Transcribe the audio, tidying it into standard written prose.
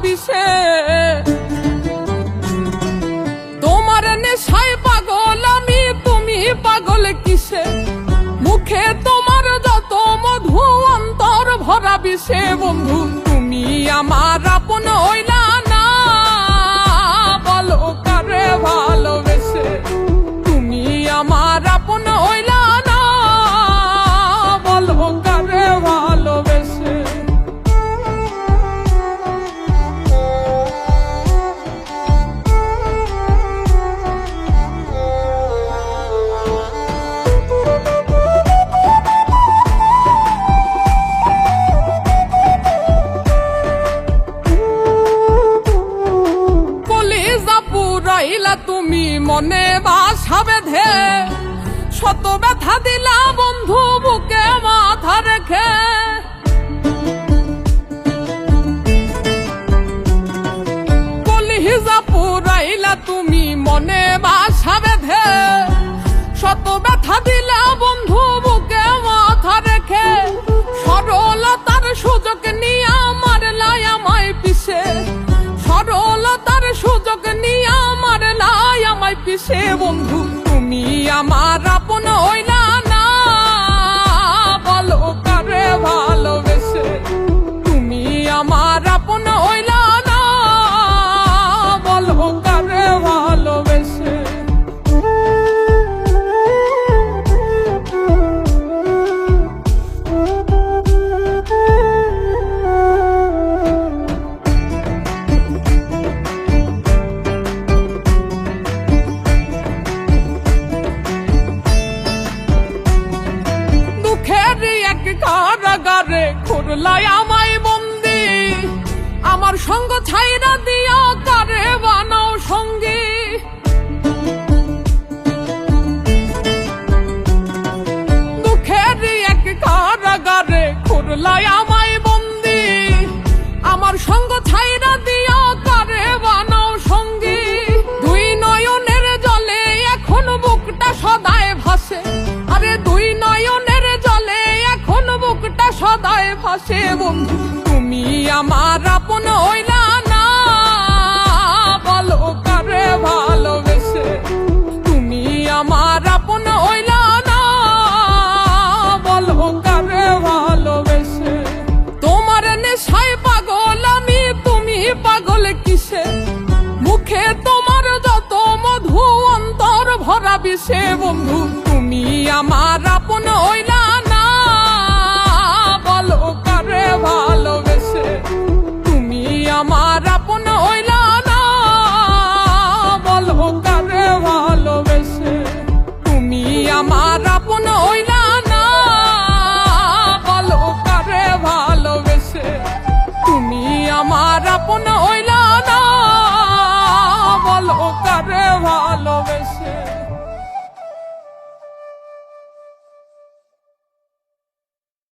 বিষে। তোমার নেশায় পাগল আমি, তুমি পাগল কিসে? মুখে তোমার যত মধু, অন্তর ভরা বিষে। বন্ধু তুমি আমার আপন হইলা না, বলো কারে ভালোবেসে? তুমি আমার আপন হইলা না, বলো কারে ভালোবেসে? পুরাইলা তুমি মনে বাসা বেঁধে, শত ব্যথা দিলা বন্ধু বুকে মাথা রেখে। কলিজা পুরাইলা তুমি মনে বাসা বেঁধে, শত ব্যথা দিলা বন্ধু বুকে মাথা রেখে। সরলতার সুযোগ নিয়ে মারলাই আমায় পিছে, সরলতার সুযোগ নিয়ে আমার লাই আমায় পিছে। বন্ধু তুমি আমার আপন হইলা না, বলো কারে ভালোবেসে? তুমি আমার আপন হইলা না, বলো কারে ভালোবেসে? এক কারাগারে করলাই আমায় বন্দি, আমার সঙ্গ ছাইরা দিয়া কারে বানাও সঙ্গী। দুঃখের এক কারাগারে করলাই আমায় বন্দি, আমার সঙ্গ ছাইরা দিয়া কারে বানাও সঙ্গী। দুই নয়নের জলে এখন বুকটা সদায় ভাসে, আরে দুই নয়নের জলে এখন বুকটা সদায় ভাসে। বন্ধু তুমি আমার আপন হইলা না, বলো কারে ভালোবেসে? তুমি আমার আপন হইলা না, বলো কারে ভালোবেসে? তোমার নেশায় পাগল আমি, তুমি পাগল কিসে? মুখে তোমার যত মধু, অন্তর ভরা বিষে। বন্ধু তুমি আমার আপন হইলা